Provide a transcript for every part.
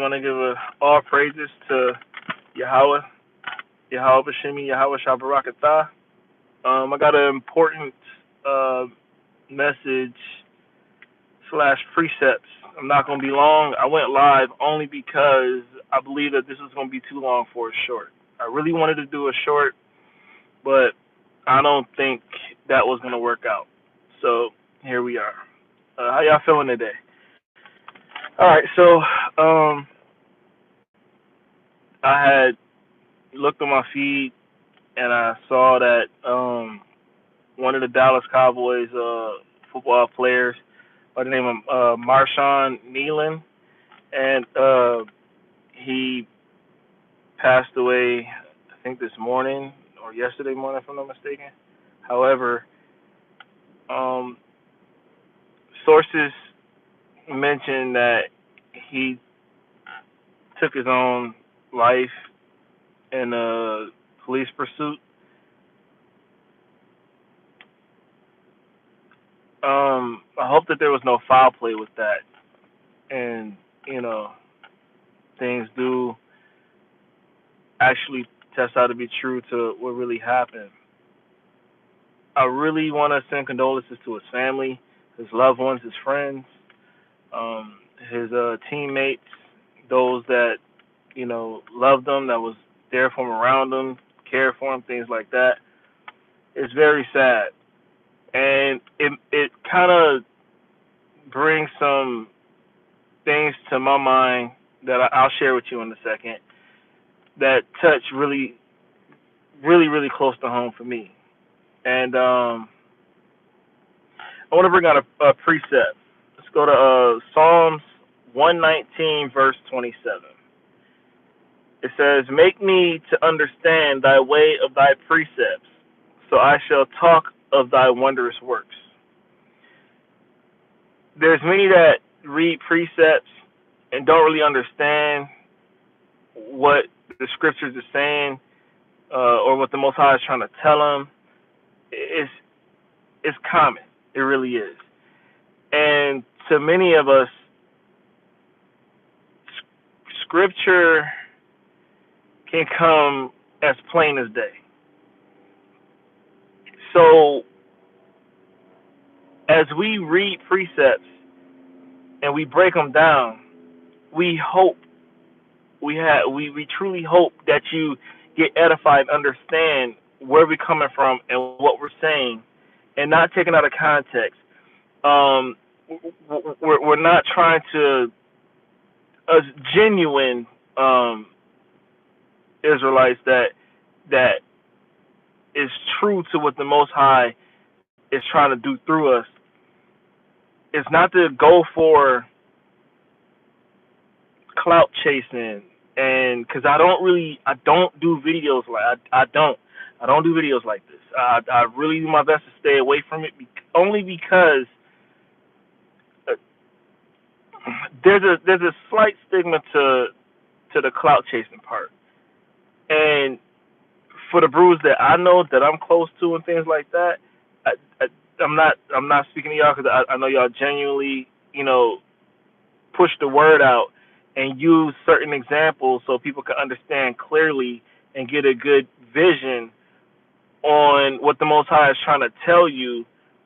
want to give all praises to Yahweh, Yahweh Bashimi, Yahweh Shabarakatah. I got an important uh, message slash precepts. I'm not going to be long. I went live only because I believe that this is going to be too long for a short. I really wanted to do a short, but I don't think that was going to work out. So here we are. How y'all feeling today? All right, so I had looked on my feed and I saw that one of the Dallas Cowboys football players by the name of Marshawn Kneeland, and he passed away, I think this morning or yesterday morning, if I'm not mistaken. However, um, sources mentioned that he took his own life in a police pursuit. I hope that there was no foul play with that, and you know things do actually test out to be true to what really happened. I really want to send condolences to his family, his loved ones, his friends, his teammates, those that loved him, that was there for him, around him, cared for him, things like that. It's very sad, and it kind of brings some things to my mind that I'll share with you in a second that touch really, really, really close to home for me. And I want to bring out a precept. Let's go to Psalms 119, verse 27. It says, "Make me to understand thy way of thy precepts, so I shall talk of thy wondrous works." There's many that read precepts and don't really understand what the scriptures are saying, or what the Most High is trying to tell them. It's common. It really is. And to many of us, scripture can come as plain as day. So as we read precepts and we break them down, we hope we truly hope that you get edified and understand where we're coming from and what we're saying, and not taken out of context. We're not trying to, as genuine Israelites that is true to what the Most High is trying to do through us. It's not to go for clout chasing, and because I don't do videos like I don't do videos like this. I really do my best to stay away from it, only because uh, there's a slight stigma to the clout chasing part, and for the brews that I know that I'm close to and things like that, I, I, I'm not speaking to y'all because I know y'all genuinely push the word out and use certain examples so people can understand clearly and get a good vision on what the Most High is trying to tell you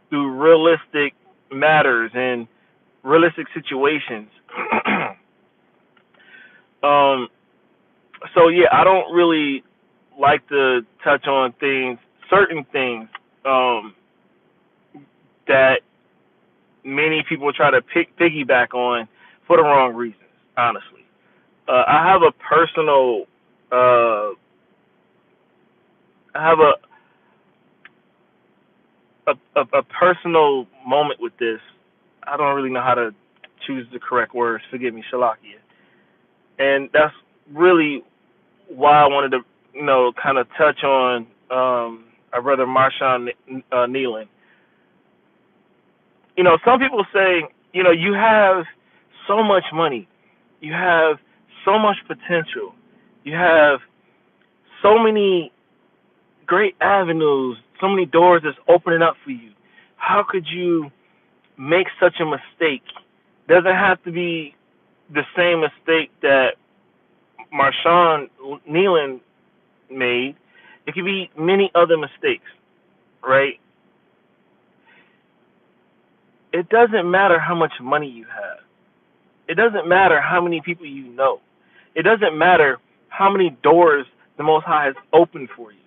through realistic matters and realistic situations. So yeah, I don't really like to touch on certain things that many people try to piggyback on for the wrong reasons. Honestly, I have a personal, I have a personal moment with this. I don't really know how to choose the correct words. Forgive me, Shalakia. And that's really why I wanted to, kind of touch on our brother Marshawn Kneeland. Some people say, you have so much money, you have so much potential, you have so many great avenues, so many doors that's opening up for you. How could you make such a mistake? Doesn't have to be the same mistake that Marshawn Kneeland made. It could be many other mistakes, right? It doesn't matter how much money you have. It doesn't matter how many people you know. It doesn't matter how many doors the Most High has opened for you.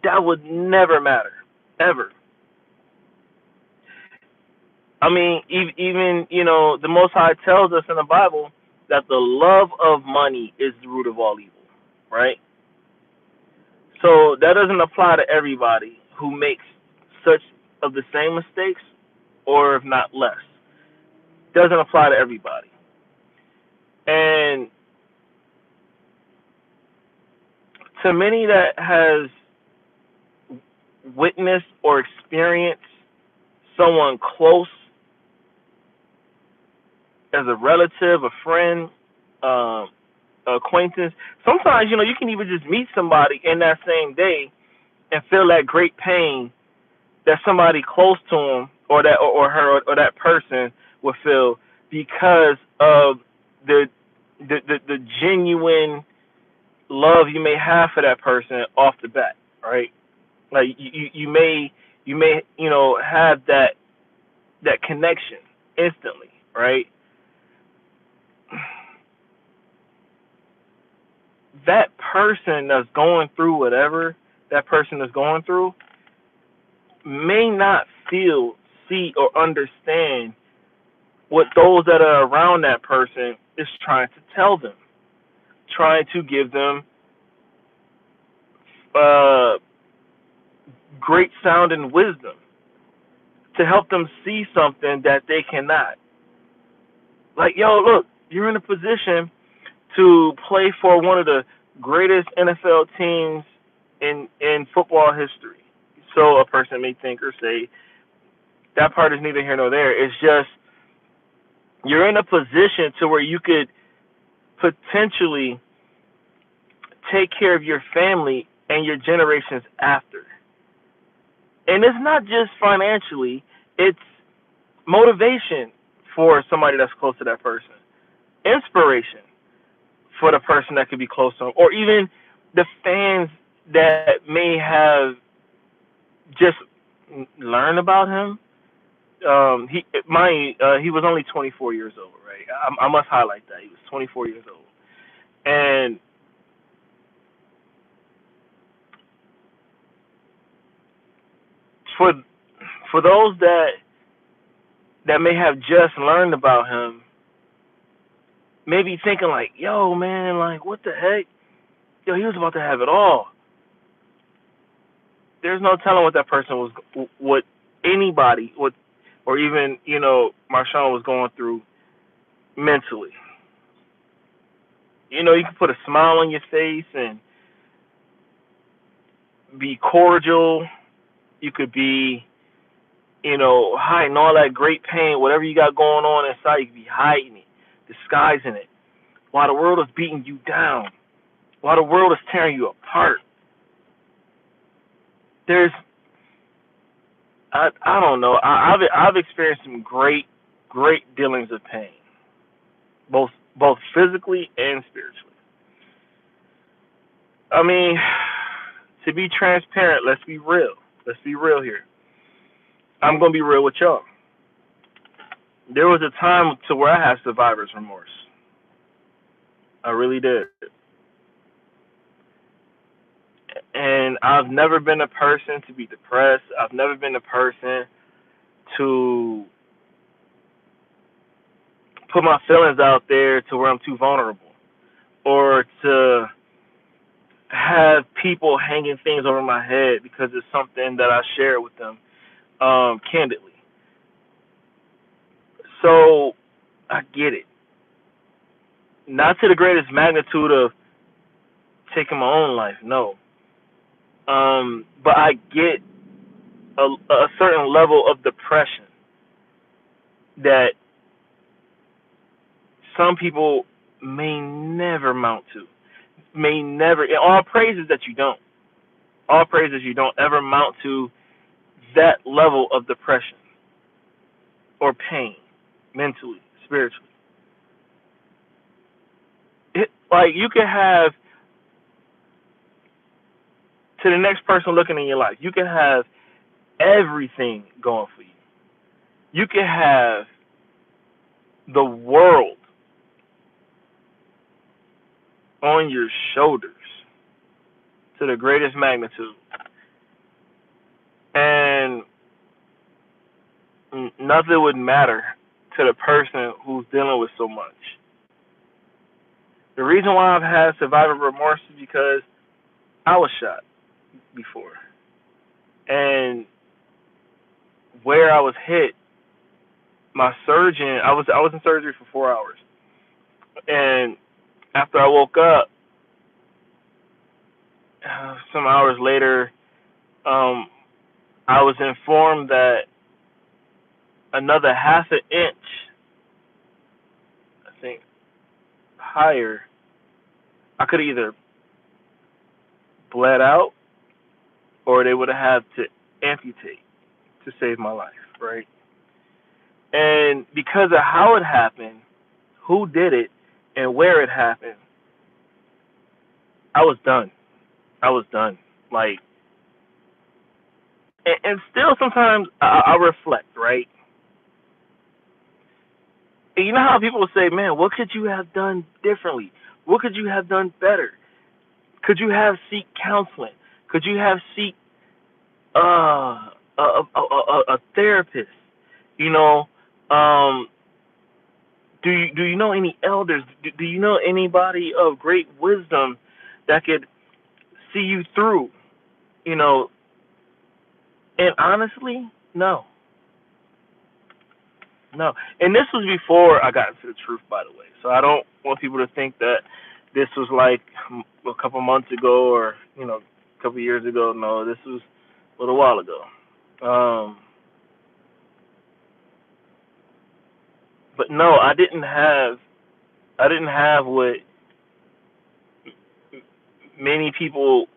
That would never matter, ever. I mean, even the Most High tells us in the Bible that the love of money is the root of all evil, right? So that doesn't apply to everybody who makes such of the same mistakes, or if not less. Doesn't apply to everybody. And to many that has witnessed or experienced someone close as a relative, a friend, acquaintance. Sometimes, you can even just meet somebody in that same day and feel that great pain that somebody close to him or that or her or that person would feel because of the genuine love you may have for that person off the bat, right? Like you may have that connection instantly, right? That person that's going through whatever that person is going through may not feel, see, or understand what those that are around that person is trying to tell them, trying to give them uh, great sounding wisdom to help them see something that they cannot. Like, yo, look, you're in a position to play for one of the greatest NFL teams in football history. So a person may think or say that part is neither here nor there. It's just you're in a position to where you could potentially take care of your family and your generations after. And it's not just financially, it's motivation for somebody that's close to that person, inspiration for the person that could be close to him, or even the fans that may have just learned about him. He was only 24 years old, right? I must highlight that he was 24 years old, and for those that may have just learned about him, maybe thinking like, yo, man, like, what the heck? Yo, he was about to have it all. There's no telling what that person was, what anybody, what, or even, Marshawn was going through mentally. You can put a smile on your face and be cordial. You could be, hiding all that great pain, whatever you got going on inside, you could be hiding it, disguising it, while the world is beating you down, while the world is tearing you apart. I don't know. I've experienced some great dealings of pain, both physically and spiritually. I mean, to be transparent, let's be real. Let's be real here. I'm gonna be real with y'all. There was a time to where I had survivor's remorse. I really did. And I've never been a person to be depressed. I've never been a person to put my feelings out there to where I'm too vulnerable, or to have people hanging things over my head because it's something that I share with them candidly. So I get it. Not to the greatest magnitude of taking my own life, no. But I get a certain level of depression that some people may never mount to. May never, all praises that you don't. All praises you don't ever mount to that level of depression or pain, mentally, spiritually. Like, you can have, to the next person looking in your life, you can have everything going for you. You can have the world on your shoulders to the greatest magnitude, and nothing would matter to the person who's dealing with so much. The reason why I've had survivor remorse is because I was shot before, and where I was hit, my surgeon, I was in surgery for 4 hours, and after I woke up, some hours later, I was informed that another half an inch, I think, higher, I could either bled out or they would have had to amputate to save my life, right? And because of how it happened, who did it, and where it happened, I was done. I was done. Like, and still sometimes I reflect, right? And you know how people will say, man, what could you have done differently? What could you have done better? Could you have seek counseling? Could you have seek a therapist? You know, do you know any elders? Do you know anybody of great wisdom that could see you through? You know, and honestly, no. No. And this was before I got into the truth, by the way. So I don't want people to think that this was like a couple months ago or, a couple years ago. No, this was a little while ago. But no, I didn't have what many people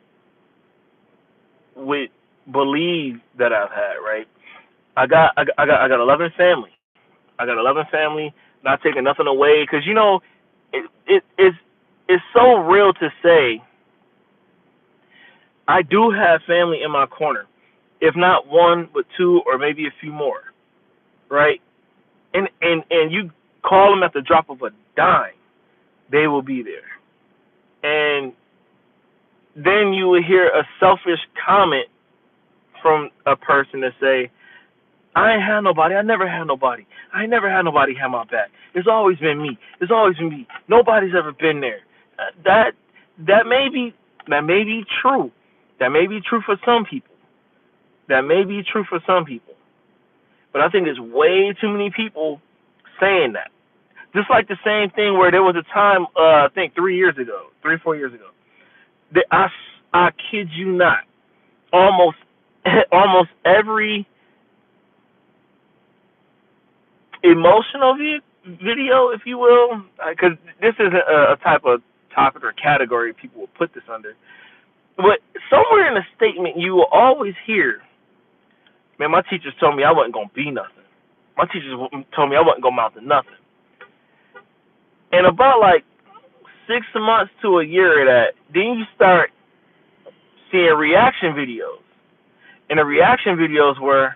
would believe that I've had, right? I got a loving family. I got a loving family, not taking nothing away, because it's so real to say I do have family in my corner, if not one, but two, or maybe a few more, right? And you call them at the drop of a dime, they will be there. And then you will hear a selfish comment from a person to say, I ain't had nobody. I never had nobody. I ain't never had nobody have my back. It's always been me. It's always been me. Nobody's ever been there. That may be true. That may be true for some people. That may be true for some people. But I think there's way too many people saying that. Just like the same thing where there was a time, I think 3 or 4 years ago, that I kid you not, almost every emotional video, if you will, because this isn't a type of topic or category people will put this under. But somewhere in the statement, you will always hear, man, my teachers told me I wasn't going to be nothing. My teachers told me I wasn't going to amount to nothing. And about like 6 months to a year of that, then you start seeing reaction videos. And the reaction videos were,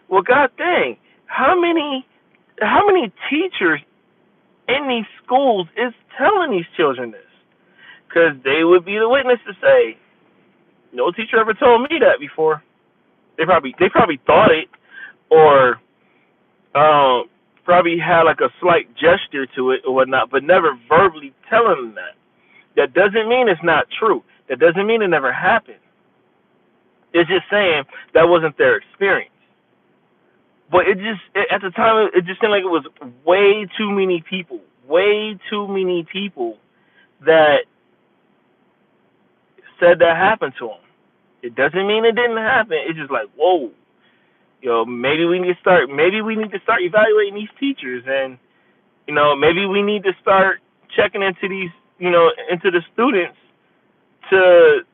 well, God dang, how many teachers in these schools is telling these children this? Because they would be the witness to say, no teacher ever told me that before. They probably thought it, or probably had like a slight gesture to it or whatnot, but never verbally telling them that. That doesn't mean it's not true. That doesn't mean it never happened. It's just saying that wasn't their experience. But at the time, it just seemed like it was way too many people that said that happened to them. It doesn't mean it didn't happen. It's just like, whoa, maybe we need to start evaluating these teachers, and maybe we need to start checking into these, into the students to,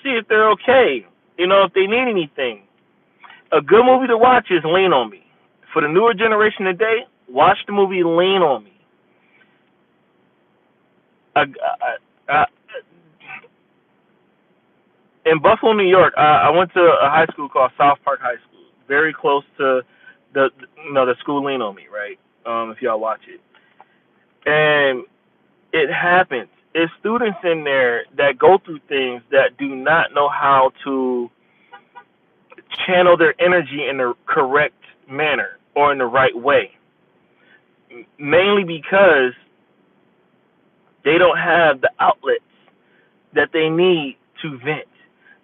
see if they're okay, if they need anything. A good movie to watch is Lean on Me. For the newer generation today, watch the movie Lean on Me. I, in Buffalo, New York, I went to a high school called South Park High School, very close to the school Lean on Me, right? If y'all watch it, and it happens. It's students in there that go through things that do not know how to channel their energy in the correct manner or in the right way, mainly because they don't have the outlets that they need to vent.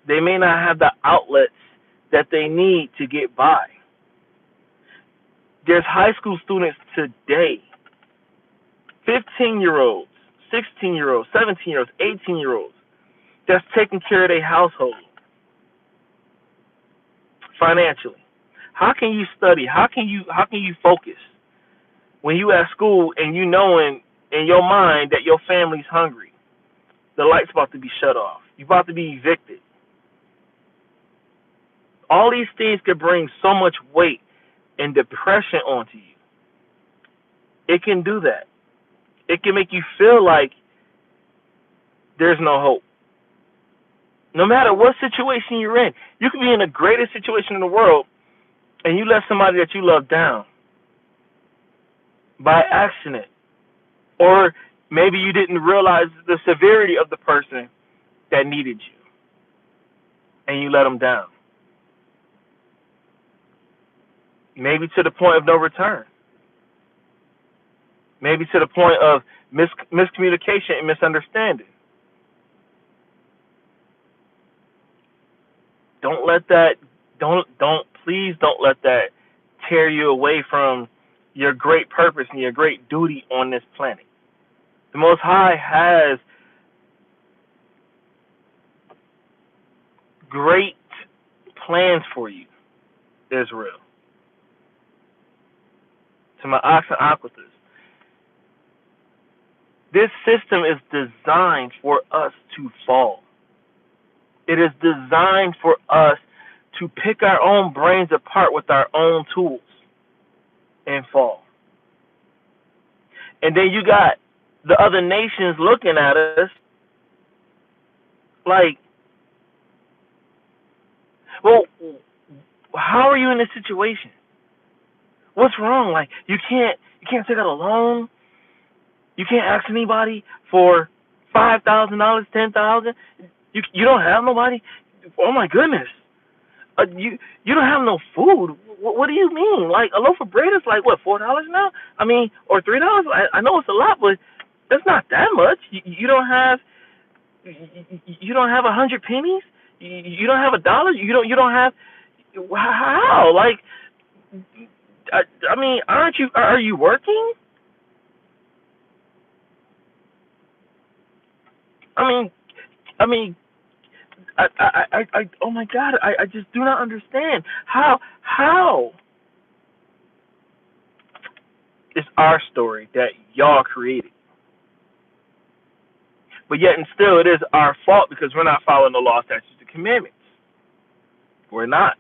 They may not have the outlets that they need to get by. There's high school students today, 15-year-olds, 16-year-olds, 17-year-olds, 18-year-olds, that's taking care of their household financially. How can you study? How can you focus when you at school and you knowing in your mind that your family's hungry? The light's about to be shut off. You're about to be evicted. All these things could bring so much weight and depression onto you. It can do that. It can make you feel like there's no hope. No matter what situation you're in, you could be in the greatest situation in the world and you let somebody that you love down by accident. Or maybe you didn't realize the severity of the person that needed you and you let them down. Maybe to the point of no return. Maybe to the point of miscommunication and misunderstanding. Don't let that please don't let that tear you away from your great purpose and your great duty on this planet. The Most High has great plans for you, Israel. To my ox and aquiters. This system is designed for us to fall. It is designed for us to pick our own brains apart with our own tools and fall. And then you got the other nations looking at us like, well, how are you in this situation? What's wrong? Like you can't take out a loan. You can't ask anybody for $5,000, $10,000. You don't have nobody. Oh my goodness. You don't have no food. What do you mean? Like a loaf of bread is like what, $4 now? I mean, or $3? I know it's a lot, but that's not that much. You don't have 100 pennies. You don't have $1. You don't have how? Like, I mean, are you working? I mean, oh my God, I just do not understand how it's our story that y'all created, but yet and still it is our fault because we're not following the law, statutes, and commandments. We're not.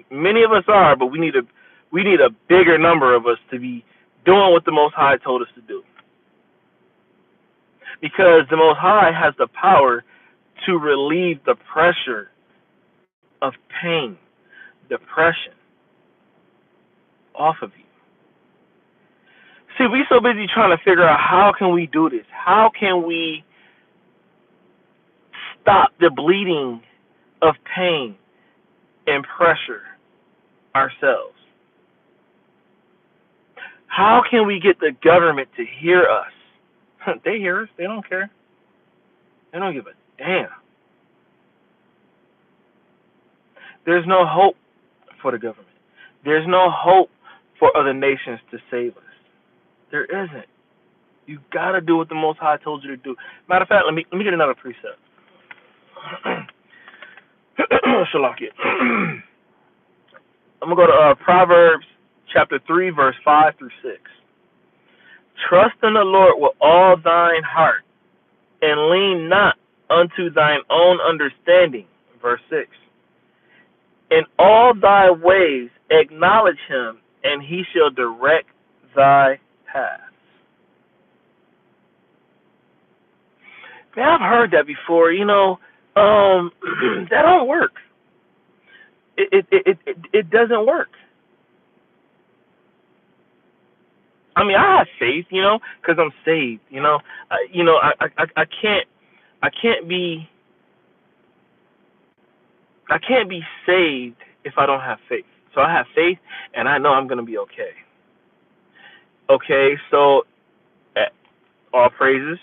Many of us are, but we need a bigger number of us to be doing what the Most High told us to do. Because the Most High has the power to relieve the pressure of pain, depression off of you. See, we so busy trying to figure out how can we do this? How can we stop the bleeding of pain and pressure ourselves? How can we get the government to hear us? They hear us. They don't care. They don't give a damn. There's no hope for the government. There's no hope for other nations to save us. There isn't. You gotta do what the Most High told you to do. Matter of fact, let me get another precept. Shalakia. I'm gonna go to Proverbs chapter 3, verse 5 through 6. Trust in the Lord with all thine heart, and lean not unto thine own understanding. Verse 6. In all thy ways acknowledge him, and he shall direct thy paths. Man, I've heard that before. That don't work. It doesn't work. I mean, I have faith, because I'm saved. I can't I can't be I can't be saved if I don't have faith. So I have faith, and I know I'm gonna be okay. Okay, so all praises.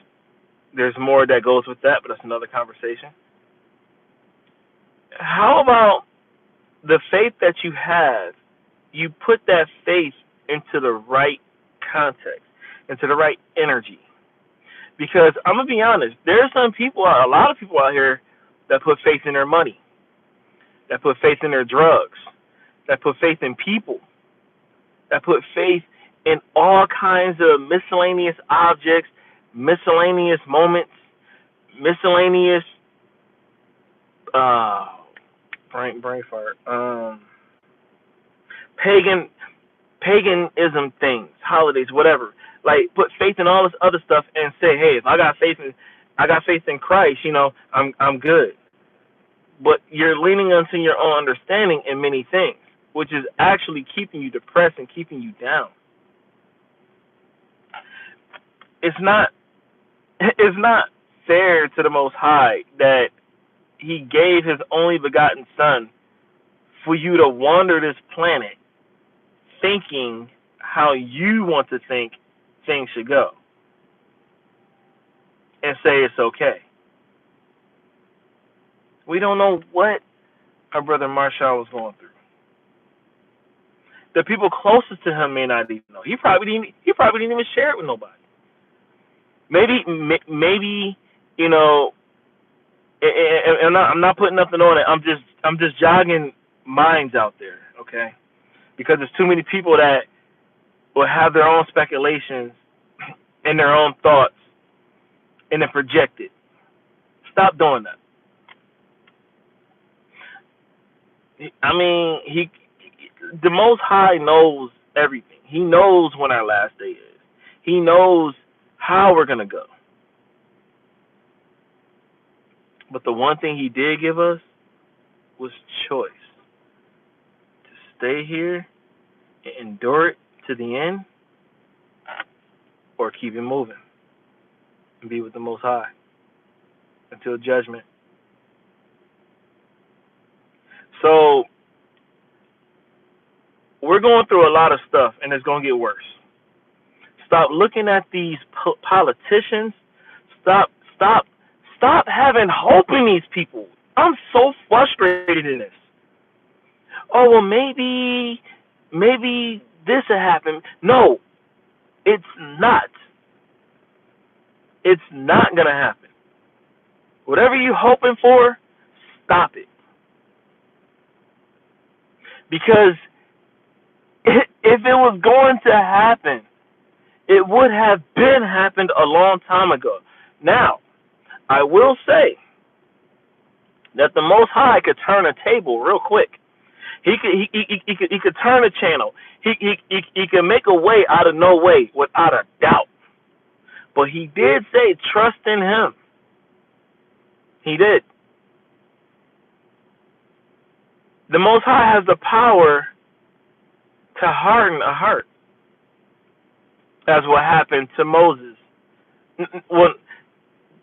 There's more that goes with that, but that's another conversation. How about the faith that you have? You put that faith into the right context, into the right energy. Because I'm gonna be honest, there's a lot of people out here that put faith in their money, that put faith in their drugs, that put faith in people, that put faith in all kinds of miscellaneous objects, miscellaneous moments, miscellaneous uh brain fart. Pagan paganism things, holidays, whatever. Like put faith in all this other stuff and say, hey, if I got faith in Christ, I'm good. But you're leaning onto your own understanding in many things, which is actually keeping you depressed and keeping you down. It's not it's not fair to the Most High that He gave His only begotten Son for you to wander this planet thinking how you want to think things should go and say it's okay. We don't know what our brother Marshall was going through. The people closest to him may not even know. He probably didn't even share it with nobody. Maybe you know. And I'm not putting nothing on it. I'm just jogging minds out there, okay? Because there's too many people that will have their own speculations and their own thoughts and then project it. Stop doing that. I mean, the Most High knows everything. He knows when our last day is. He knows how we're gonna go. But the one thing He did give us was choice to stay here and endure it to the end, or keep it moving and be with the Most High until judgment. So we're going through a lot of stuff, and it's going to get worse. Stop looking at these politicians. Stop, stop, stop having hope in these people. I'm so frustrated in this. Oh well, maybe this will happen. No, it's not. It's not gonna happen. Whatever you're hoping for, stop it. Because if it was going to happen, it would have been happened a long time ago. Now, I will say that the Most High could turn a table real quick. He could turn a channel. He could make a way out of no way without a doubt. But He did say trust in Him. He did. The Most High has the power to harden a heart, as what happened to Moses. Well,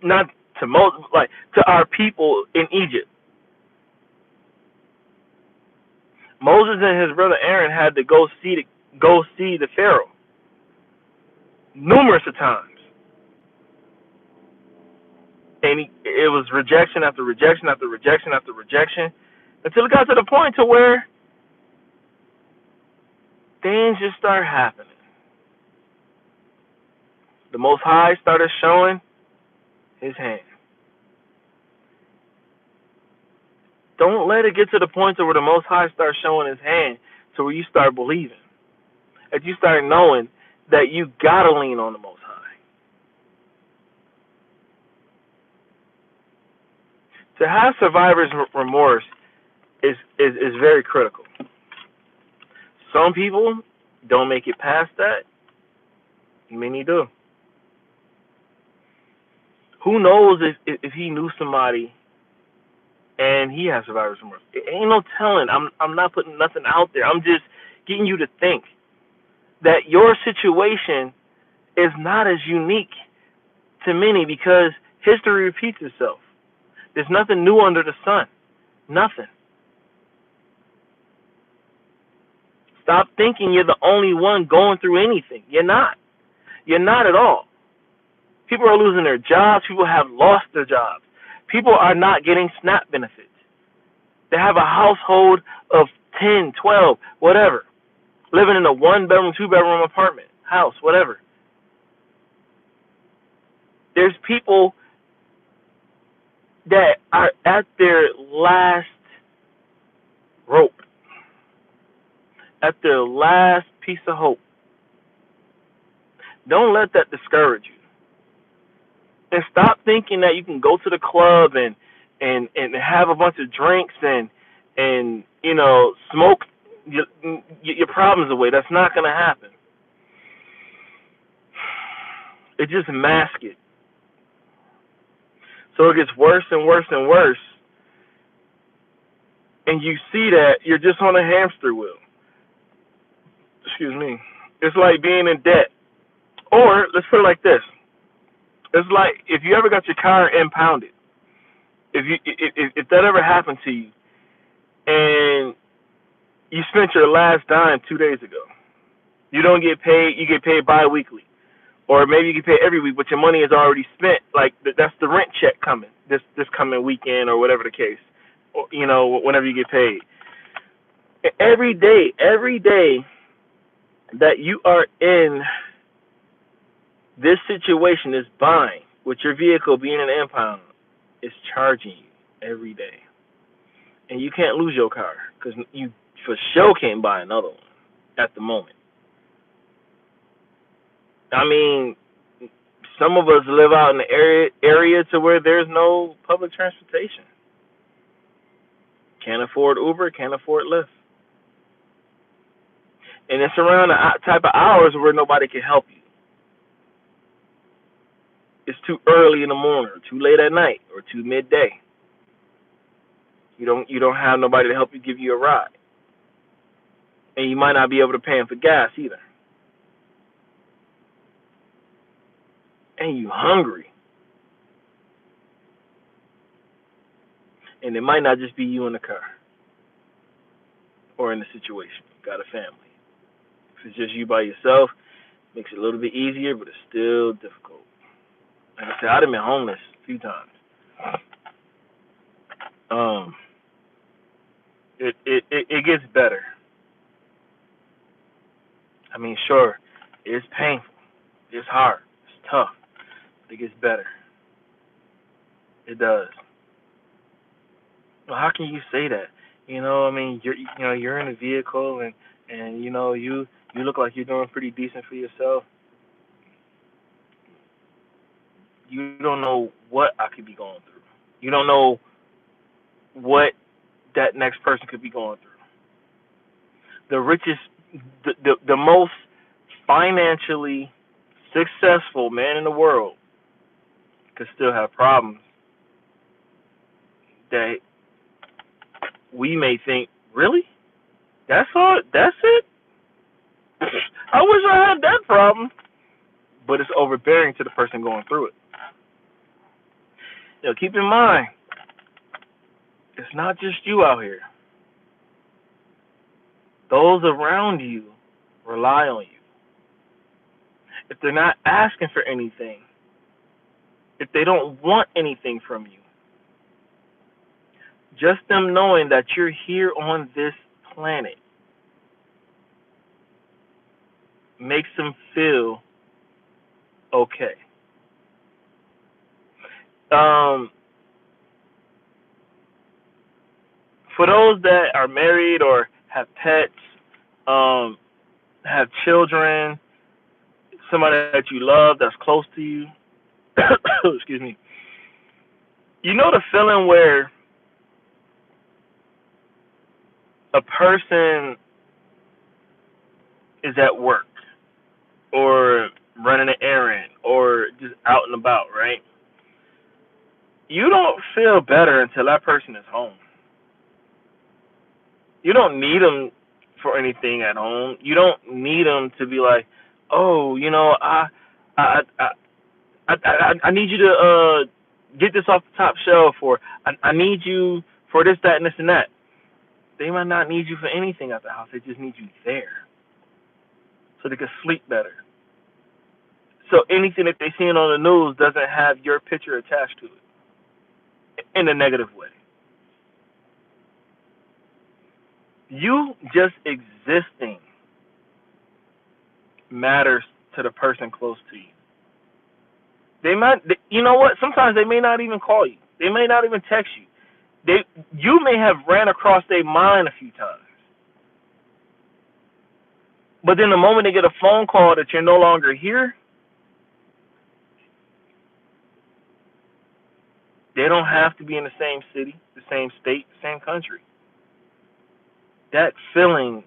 not to Moses, like to our people in Egypt. Moses and his brother Aaron had to go see the Pharaoh numerous of times, and it was rejection after rejection after rejection after rejection, until it got to the point to where things just started happening. The Most High started showing His hand. Don't let it get to the point to where the Most High starts showing His hand, to where you start believing, that you start knowing that you gotta lean on the Most High. To have survivor's remorse is very critical. Some people don't make it past that. Many do. Who Who knows if he knew somebody and he has survivor's remorse? It ain't no telling. I'm not putting nothing out there. I'm just getting you to think that your situation is not as unique to many because history repeats itself. There's nothing new under the sun. Nothing. Stop thinking you're the only one going through anything. You're not. You're not at all. People are losing their jobs. People have lost their jobs. People are not getting SNAP benefits. They have a household of 10, 12, whatever, living in a 1-bedroom, 2-bedroom apartment, house, whatever. There's people that are at their last rope, at their last piece of hope. Don't let that discourage you. And stop thinking that you can go to the club and have a bunch of drinks and smoke your problems away. That's not going to happen. It just masks it. So it gets worse and worse and worse. And you see that you're just on a hamster wheel. Excuse me. It's like being in debt. Or, let's put it like this. It's like if you ever got your car impounded. If that ever happened to you and you spent your last dime 2 days ago. You don't get paid, you get paid bi-weekly. Or maybe you get paid every week, but your money is already spent. Like, that's the rent check coming this coming weekend or whatever the case. Or, whenever you get paid. Every day that you are in this situation, is buying, with your vehicle being an impound, is charging you every day. And you can't lose your car because you for sure can't buy another one at the moment. I mean, some of us live out in the area to where there's no public transportation. Can't afford Uber, can't afford Lyft. And it's around the type of hours where nobody can help you. It's too early in the morning, or too late at night, or too midday. You don't have nobody to help you give you a ride. And you might not be able to pay them for gas either. And you hungry. And it might not just be you in the car or in the situation. You got a family. If it's just you by yourself, it makes it a little bit easier, but it's still difficult. Like I said, I've been homeless a few times. It gets better. I mean, sure, it's painful, it's hard, it's tough, but it gets better. It does. Well, how can you say that? I mean, you're in a vehicle and you look like you're doing pretty decent for yourself. You don't know what I could be going through. You don't know what that next person could be going through. The richest, the most financially successful man in the world could still have problems that we may think, really? That's all? That's it? I wish I had that problem. But it's overbearing to the person going through it. Keep in mind, it's not just you out here. Those around you rely on you. If they're not asking for anything, if they don't want anything from you, just them knowing that you're here on this planet makes them feel okay. For those that are married or have pets, have children, somebody that you love that's close to you, excuse me, you know the feeling where a person is at work or running an errand or just out and about, right? You don't feel better until that person is home. You don't need them for anything at home. You don't need them to be like, oh, I, I, I need you to get this off the top shelf, or I need you for this, that, and this and that. They might not need you for anything at the house. They just need you there so they can sleep better. So anything that they seeing on the news doesn't have your picture attached to it in a negative way. You just existing matters to the person close to you. They might, you know what? Sometimes they may not even call you. They may not even text you. You may have ran across their mind a few times. But then the moment they get a phone call that you're no longer here, they don't have to be in the same city, the same state, the same country. That feeling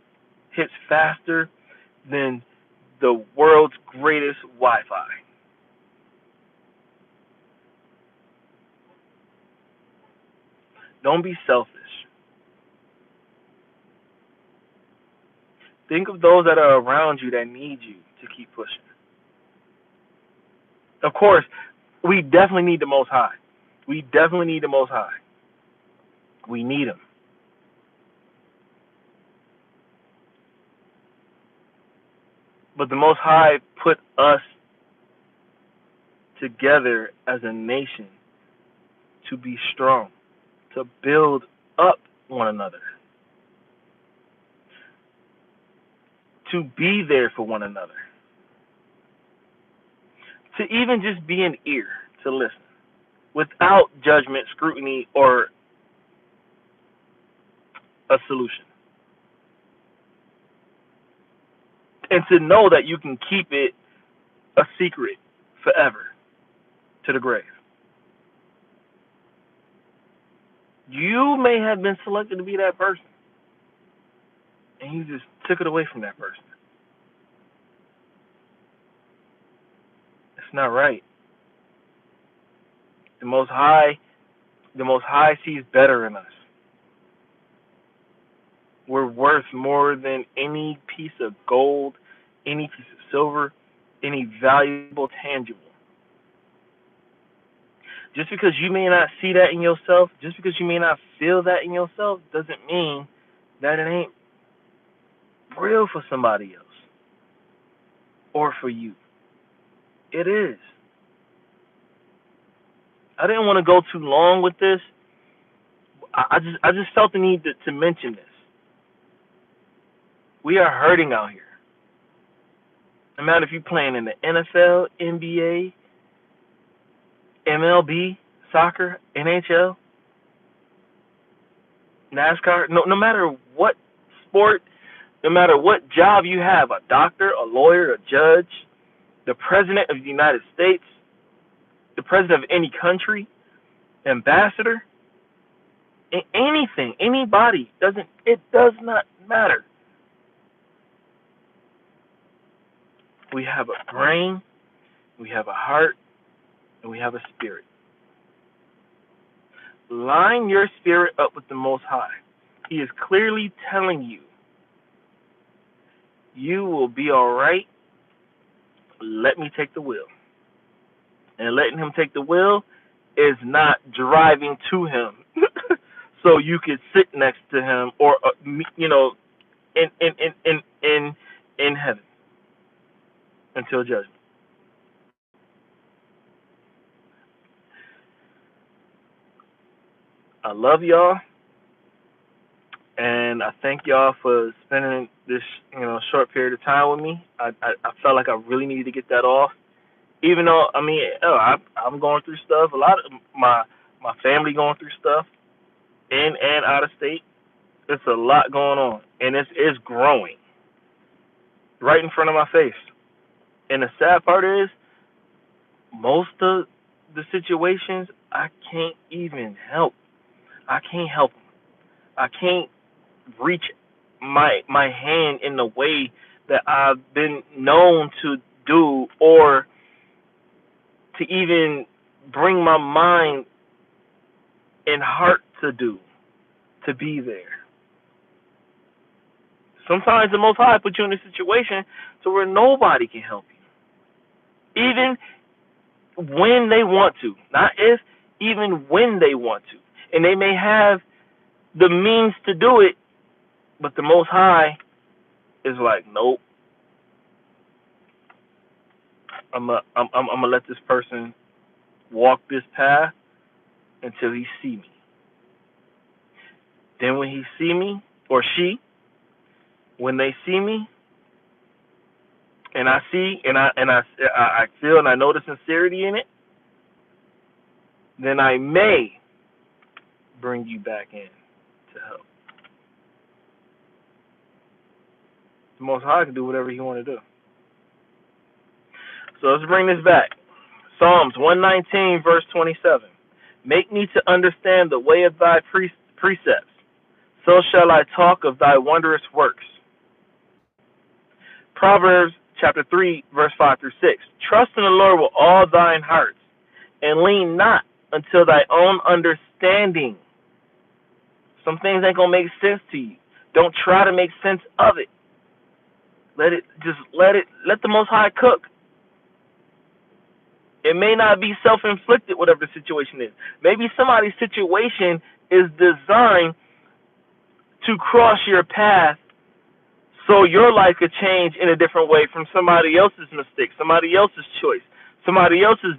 hits faster than the world's greatest Wi-Fi. Don't be selfish. Think of those that are around you that need you to keep pushing. Of course, we definitely need the Most High. We definitely need the Most High. We need Him. But the Most High put us together as a nation to be strong, to build up one another, to be there for one another, to even just be an ear to listen without judgment, scrutiny, or a solution. And to know that you can keep it a secret forever to the grave. You may have been selected to be that person, and you just took it away from that person. It's not right. The Most High sees better in us. We're worth more than any piece of gold, any piece of silver, any valuable tangible. Just because you may not see that in yourself, just because you may not feel that in yourself, doesn't mean that it ain't real for somebody else or for you. It is. I didn't want to go too long with this. I just felt the need to mention this. We are hurting out here. No matter if you're playing in the NFL, NBA, MLB, soccer, NHL, NASCAR, no matter what sport, no matter what job you have, a doctor, a lawyer, a judge, the president of the United States, the president of any country, ambassador, anything, anybody, it does not matter. We have a brain, we have a heart, and we have a spirit. Line your spirit up with the Most High. He is clearly telling you, you will be all right. Let me take the wheel. And letting him take the wheel is not driving to him so you could sit next to him, or in heaven until judgment. I love y'all, and I thank y'all for spending this short period of time with me. I felt like I really needed to get that off, even though I'm going through stuff. A lot of my family going through stuff in and out of state. It's a lot going on, and it's growing right in front of my face. And the sad part is, most of the situations I can't even help. I can't help them. I can't reach my hand in the way that I've been known to do, or to even bring my mind and heart to do, to be there. Sometimes the Most High puts you in a situation to where nobody can help you. Even when they want to. Not if, even when they want to. And they may have the means to do it, but the Most High is like, nope. I'm gonna let this person walk this path until he see me. Then when he see me, or she, when they see me, and I see, and I feel, and I know the sincerity in it, then I may bring you back in to help. The Most High can do whatever He want to do. So let's bring this back. Psalms 119, verse 27. Make me to understand the way of thy precepts, so shall I talk of thy wondrous works. Proverbs chapter 3, verse 5 through 6. Trust in the Lord with all thine heart, and lean not unto thy own understanding. Some things ain't going to make sense to you. Don't try to make sense of it. Let the Most High cook. It may not be self-inflicted, whatever the situation is. Maybe somebody's situation is designed to cross your path so your life could change in a different way from somebody else's mistake, somebody else's choice, somebody else's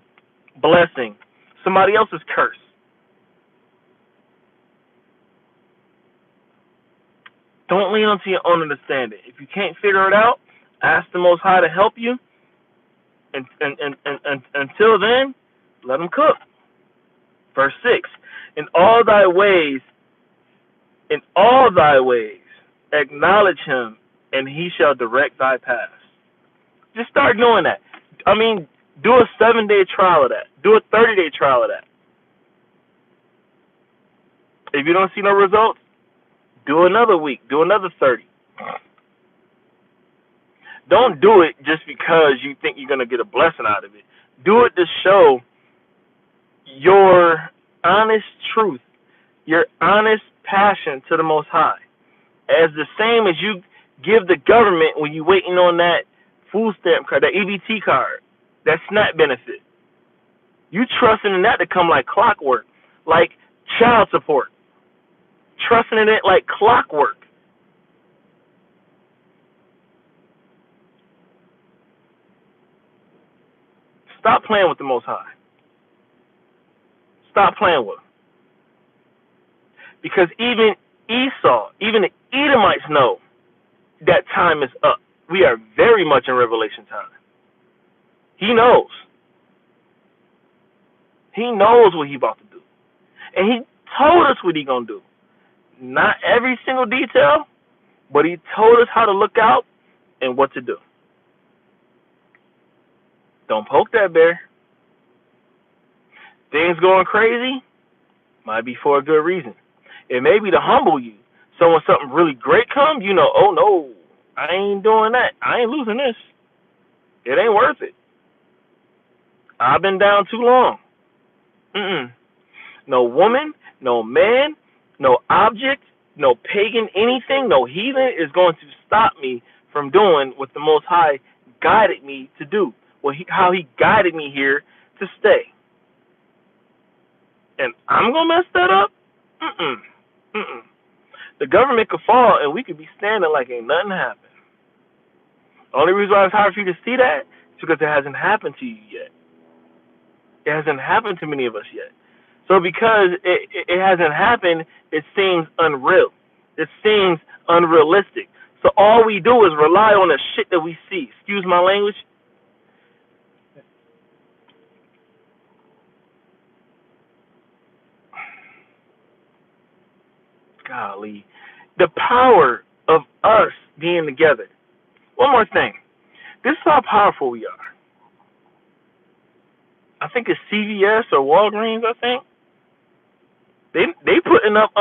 blessing, somebody else's curse. Don't lean onto your own understanding. If you can't figure it out, ask the Most High to help you. And until then, let him cook. Verse 6. In all thy ways, acknowledge him, and he shall direct thy paths. Just start doing that. I mean, do a 7-day trial of that. Do a 30-day trial of that. If you don't see no results, do another week. Do another 30. Don't do it just because you think you're going to get a blessing out of it. Do it to show your honest truth, your honest passion to the Most High. As the same as you give the government when you're waiting on that food stamp card, that EBT card, that SNAP benefit. You trusting in that to come like clockwork, like child support. Trusting in it like clockwork. Stop playing with the Most High. Stop playing with him. Because even Esau, even the Edomites know that time is up. We are very much in Revelation time. He knows. He knows what he's about to do. And he told us what he's going to do. Not every single detail, but he told us how to look out and what to do. Don't poke that bear. Things going crazy might be for a good reason. It may be to humble you. So when something really great comes, you know, oh no, I ain't doing that. I ain't losing this. It ain't worth it. I've been down too long. No woman, no man, no object, no pagan anything, no heathen is going to stop me from doing what the Most High guided me to do. How he guided me here to stay. And I'm going to mess that up? The government could fall and we could be standing like ain't nothing happened. The only reason why it's hard for you to see that is because it hasn't happened to you yet. It hasn't happened to many of us yet. So because it hasn't happened, it seems unreal. It seems unrealistic. So all we do is rely on the shit that we see. Excuse my language. Golly. The power of us being together. One more thing. This is how powerful we are. I think it's CVS or Walgreens, I think. They putting up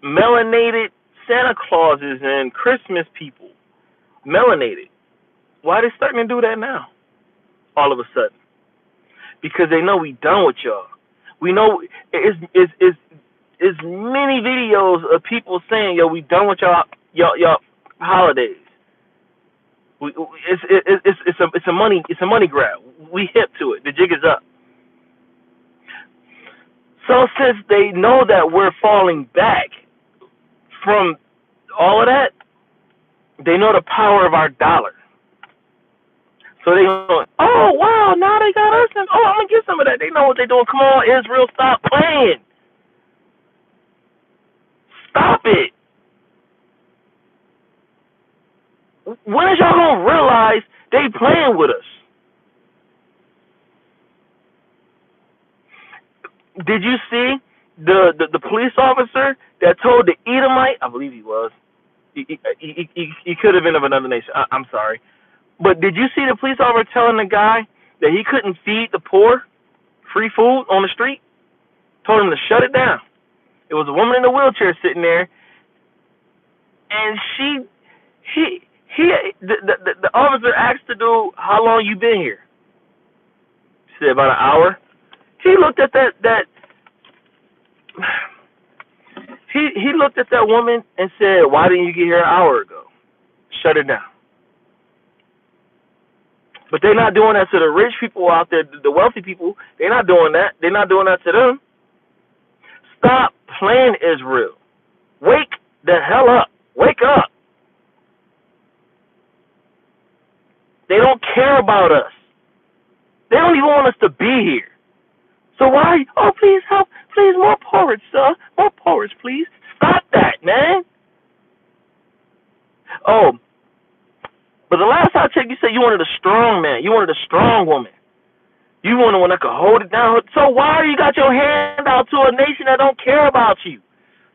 melanated Santa Clauses and Christmas people. Melanated. Why are they starting to do that now? All of a sudden. Because they know we done with y'all. We know it's many videos of people saying, "Yo, we done with y'all holidays." It's a money grab. We hip to it. The jig is up. So since they know that we're falling back from all of that, they know the power of our dollar. So they go, oh wow, now they got us, and I'm gonna get some of that. They know what they're doing. Come on, Israel, stop playing. Stop it. When is y'all gonna realize they playing with us? Did you see the police officer that told the Edomite? I believe he was. He could have been of another nation. I'm sorry, but did you see the police officer telling the guy that he couldn't feed the poor free food on the street? Told him to shut it down. It was a woman in a wheelchair sitting there, and the officer asked the dude, "How long you been here?" He said, "About an hour." He looked at that he looked at that woman and said, "Why didn't you get here an hour ago? Shut it down." But they're not doing that to the rich people out there, the wealthy people. They're not doing that. They're not doing that to them. Stop playing, Israel. Wake the hell up. Wake up. They don't care about us. They don't even want us to be here. So why? Oh, please help. Please, more porridge, sir. More porridge, please. Stop that, man. Oh, but the last time I checked, you said you wanted a strong man. You wanted a strong woman. You wanted one that could hold it down. So why you got your hand out to a nation that don't care about you?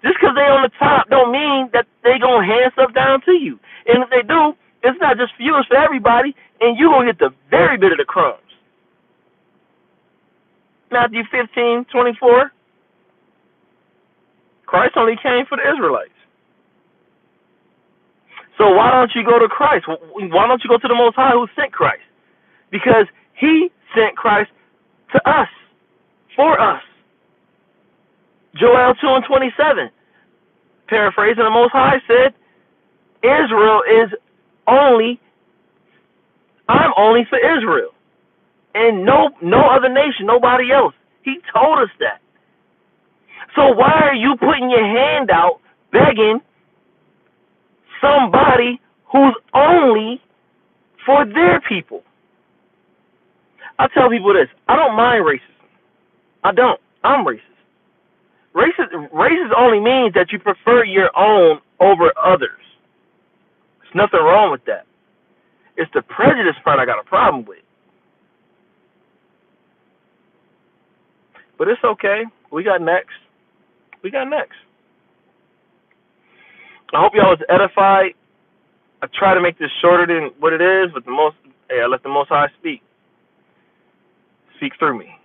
Just because they on the top don't mean that they going to hand stuff down to you. And if they do, it's not just for you, it's for everybody, and you going to get the very bit of the crumbs. Matthew 15:24. Christ only came for the Israelites. So why don't you go to Christ? Why don't you go to the Most High who sent Christ? Because he sent Christ to us, for us. Joel 2:27, paraphrasing, the Most High said, Israel is only, I'm only for Israel. And no other nation, nobody else. He told us that. So why are you putting your hand out begging somebody who's only for their people? I tell people this. I don't mind racism. I don't. I'm racist. Racist only means that you prefer your own over others. There's nothing wrong with that. It's the prejudice part I got a problem with. But it's okay. We got next. I hope y'all was edified. I try to make this shorter than what it is, but I let the Most High speak through me.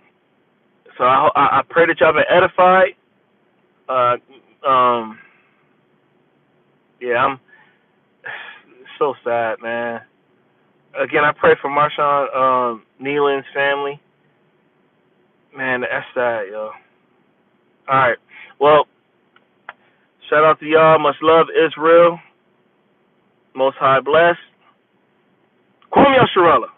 So I pray that y'all been edified. Yeah, I'm so sad, man. Again, I pray for Marshawn Nealon's family. Man, that's sad, yo. All right. Well, shout out to y'all. Much love, Israel. Most High bless. Kwame Yasharella.